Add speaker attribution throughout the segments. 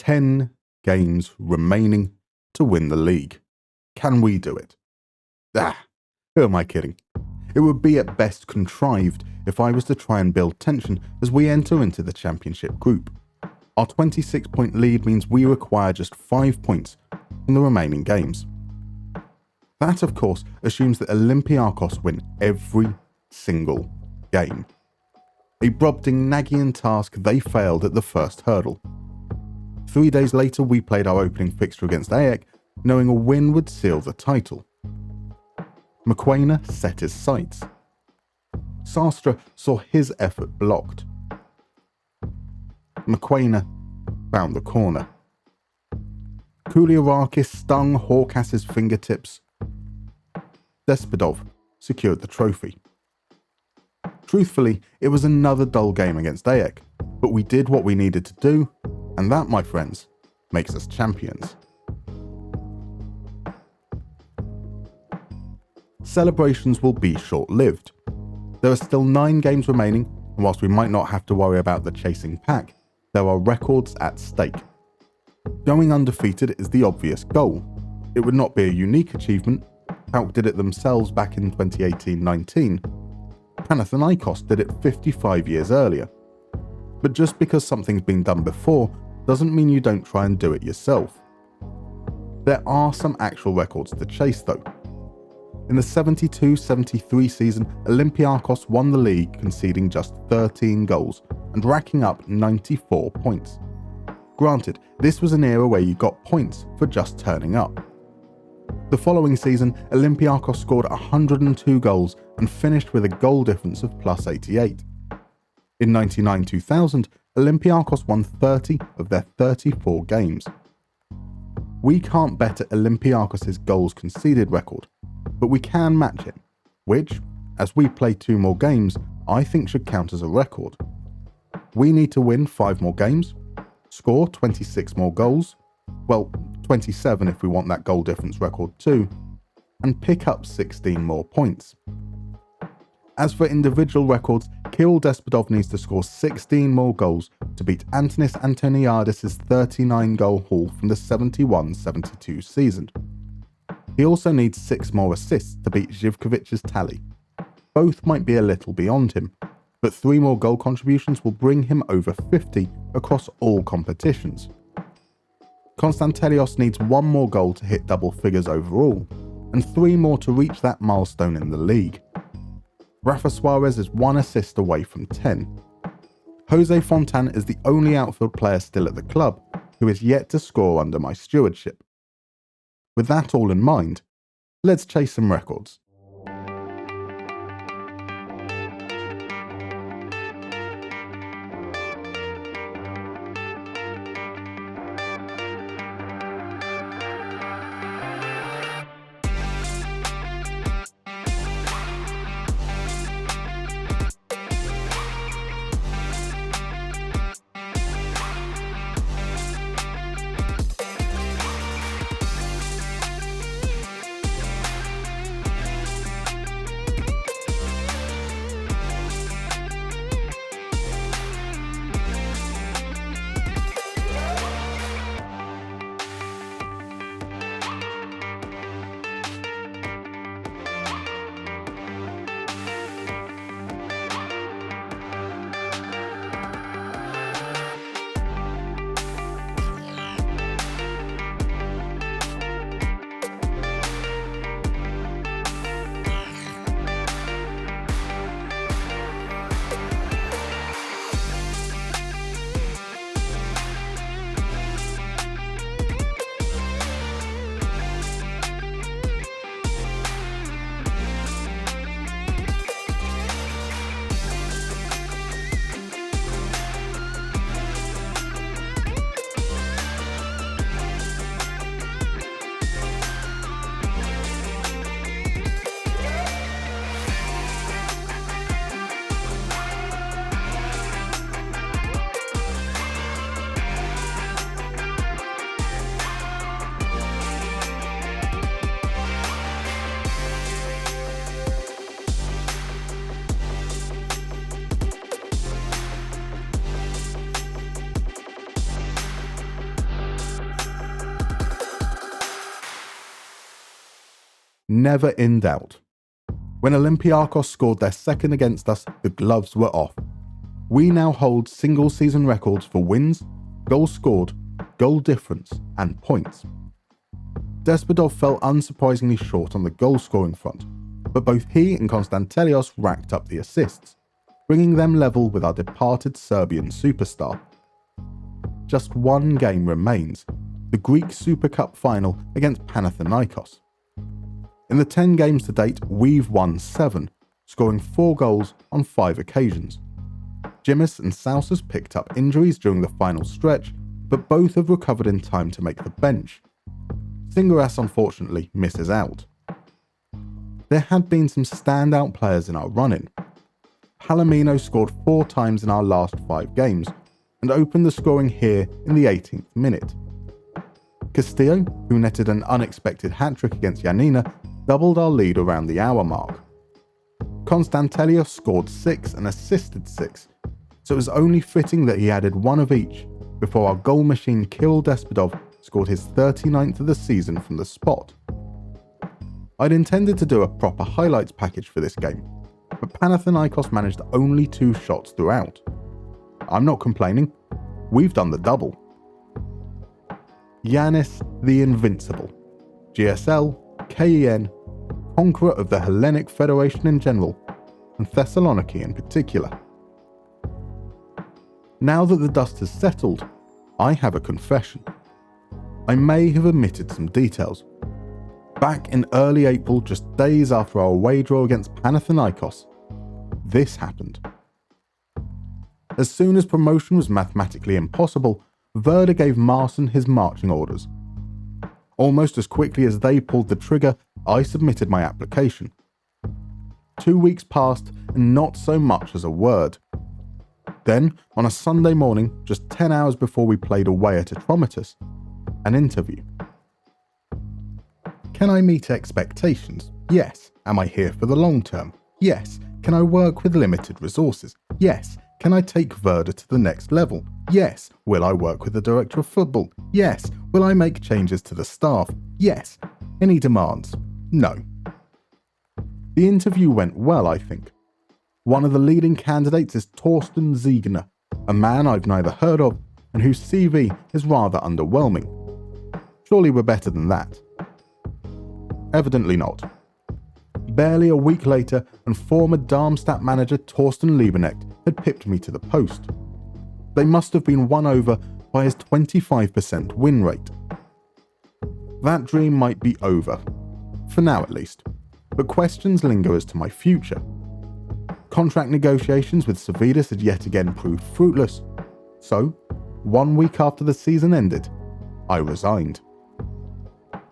Speaker 1: 10 games remaining to win the league. Can we do it? Who am I kidding? It would be at best contrived if I was to try and build tension as we enter into the championship group. Our 26-point lead means we require just 5 points from the remaining games. That, of course, assumes that Olympiacos win every single game. A Brobdingnagian task they failed at the first hurdle. 3 days later, we played our opening fixture against AEK, knowing a win would seal the title. McQuainer set his sights. Sastra saw his effort blocked. McQuainer found the corner. Kouliarakis stung Hawkass's fingertips. Despidov secured the trophy. Truthfully, it was another dull game against AEK, but we did what we needed to do, and that, my friends, makes us champions. Celebrations will be short-lived. There are still 9 games remaining, and whilst we might not have to worry about the chasing pack, there are records at stake. Going undefeated is the obvious goal. It would not be a unique achievement. PAOK did it themselves back in 2018-19. Panathinaikos did it 55 years earlier. But just because something's been done before doesn't mean you don't try and do it yourself. There are some actual records to chase though. In the 72-73 season, Olympiacos won the league, conceding just 13 goals and racking up 94 points. Granted, this was an era where you got points for just turning up. The following season, Olympiacos scored 102 goals and finished with a goal difference of plus 88. In 99-2000, Olympiacos won 30 of their 34 games. We can't better Olympiacos' goals conceded record, but we can match it, which, as we play 2 more games, I think should count as a record. We need to win 5 more games, score 26 more goals, well, 27 if we want that goal difference record too, and pick up 16 more points. As for individual records, Kirill Despidov needs to score 16 more goals to beat Antonis Antoniadis' 39-goal haul from the 71-72 season. He also needs 6 more assists to beat Zivkovic's tally. Both might be a little beyond him, but 3 more goal contributions will bring him over 50 across all competitions. Konstantelios needs 1 more goal to hit double figures overall, and 3 more to reach that milestone in the league. Rafa Suarez is 1 assist away from 10. Jose Fontan is the only outfield player still at the club who is yet to score under my stewardship. With that all in mind, let's chase some records. never in doubt. When Olympiacos scored their second against us, the gloves were off. We now hold single-season records for wins, goals scored, goal difference, and points. Despotov fell unsurprisingly short on the goal-scoring front, but both he and Konstantelios racked up the assists, bringing them level with our departed Serbian superstar. Just one game remains, the Greek Super Cup final against Panathinaikos. In the 10 games to date, we've won 7, scoring 4 goals on 5 occasions. Jimis and Sausas picked up injuries during the final stretch, but both have recovered in time to make the bench. Singaras unfortunately misses out. There had been some standout players in our run-in. Palomino scored 4 times in our last 5 games, and opened the scoring here in the 18th minute. Castillo, who netted an unexpected hat-trick against Yanina, doubled our lead around the hour mark. Konstantelios scored 6 and assisted 6, so it was only fitting that he added 1 of each before our goal machine Kirill Despotov scored his 39th of the season from the spot. I'd intended to do a proper highlights package for this game, but Panathinaikos managed only 2 shots throughout. I'm not complaining, we've done the double. Yanis the Invincible, GSL, KEN, conqueror of the Hellenic Federation in general, and Thessaloniki in particular. Now that the dust has settled, I have a confession. I may have omitted some details. Back in early April, just days after our away draw against Panathinaikos, this happened. As soon as promotion was mathematically impossible, Werder gave Marson his marching orders. Almost as quickly as they pulled the trigger, I submitted my application. 2 weeks passed and not so much as a word. Then, on a Sunday morning, just 10 hours before we played away at Atromitos, an interview. Can I meet expectations? Yes. Am I here for the long term? Yes. Can I work with limited resources? Yes. Can I take Werder to the next level? Yes. Will I work with the director of football? Yes. Will I make changes to the staff? Yes. Any demands? No. The interview went well, I think. One of the leading candidates is Torsten Ziegner, a man I've neither heard of and whose CV is rather underwhelming. Surely we're better than that. Evidently not. Barely a week later, and former Darmstadt manager Torsten Liebenecht had pipped me to the post. They must have been won over by his 25% win rate. That dream might be over, for now at least, but questions linger as to my future. Contract negotiations with Savidis had yet again proved fruitless, so, 1 week after the season ended, I resigned.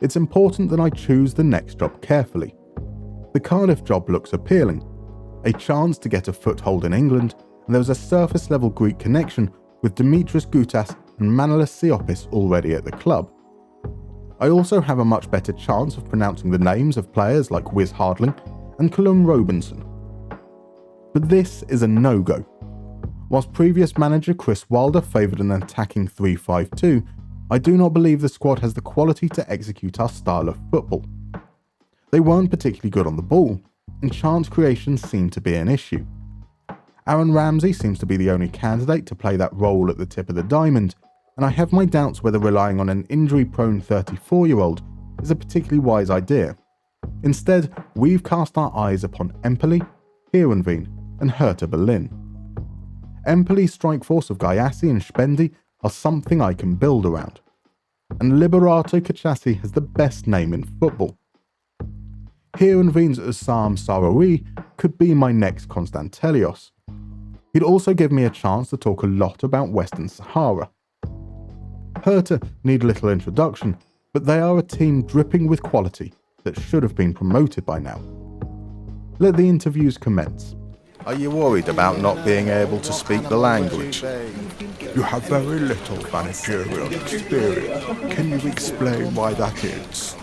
Speaker 1: It's important that I choose the next job carefully. The Cardiff job looks appealing, a chance to get a foothold in England, and there was a surface-level Greek connection with Dimitris Goutas and Manolis Siopis already at the club. I also have a much better chance of pronouncing the names of players like Wiz Hardling and Callum Robinson. But this is a no-go. Whilst previous manager Chris Wilder favoured an attacking 3-5-2, I do not believe the squad has the quality to execute our style of football. They weren't particularly good on the ball, and chance creation seemed to be an issue. Aaron Ramsey seems to be the only candidate to play that role at the tip of the diamond, and I have my doubts whether relying on an injury-prone 34-year-old is a particularly wise idea. Instead, we've cast our eyes upon Empoli, Heerenveen, and Hertha Berlin. Empoli's strike force of Gayassi and Spendi are something I can build around, and Liberato Kachassi has the best name in football. Heerenveen's Usam Sarawi could be my next Konstantelios. He'd also give me a chance to talk a lot about Western Sahara. Hertha need little introduction, but they are a team dripping with quality that should have been promoted by now. Let the interviews commence.
Speaker 2: Are you worried about not being able to speak the language?
Speaker 3: You have very little managerial experience. Can you explain why that is?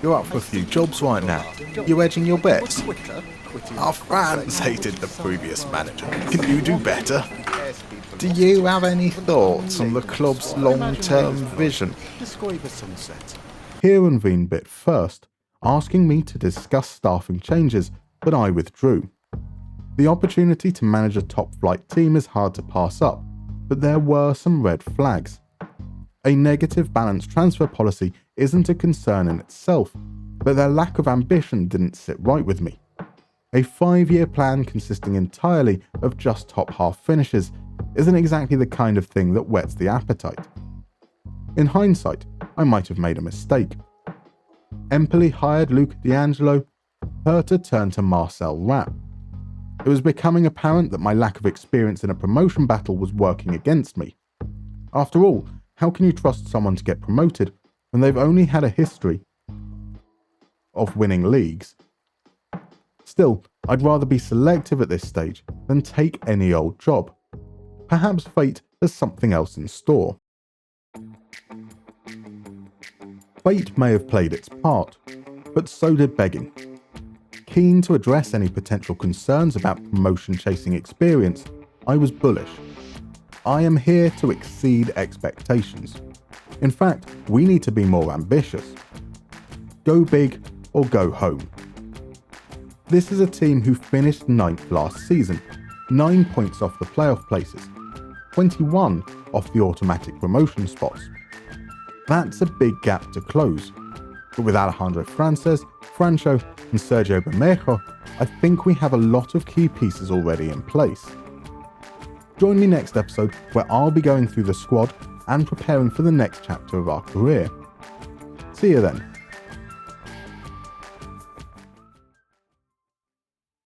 Speaker 2: You're up for a few jobs right now. You edging your bets? Our fans hated the previous manager. Can you do better? Do you have any thoughts on the club's long-term vision?
Speaker 1: Heerenveen bit first, asking me to discuss staffing changes, but I withdrew. The opportunity to manage a top-flight team is hard to pass up, but there were some red flags. A negative balance transfer policy isn't a concern in itself, but their lack of ambition didn't sit right with me. A 5-year plan consisting entirely of just top half finishes isn't exactly the kind of thing that whets the appetite. In hindsight, I might have made a mistake. Empoli hired Luca D'Angelo, Hertha turned to Marcel Rapp. It was becoming apparent that my lack of experience in a promotion battle was working against me. After all, how can you trust someone to get promoted when they've only had a history of winning leagues? Still, I'd rather be selective at this stage than take any old job. Perhaps fate has something else in store. Fate may have played its part, but so did begging. Keen to address any potential concerns about promotion-chasing experience, I was bullish. I am here to exceed expectations. In fact, we need to be more ambitious. Go big or go home. This is a team who finished 9th last season, 9 points off the playoff places, 21 off the automatic promotion spots. That's a big gap to close, but with Alejandro Frances, Francho and Sergio Bermejo, I think we have a lot of key pieces already in place. Join me next episode where I'll be going through the squad and preparing for the next chapter of our career. See you then.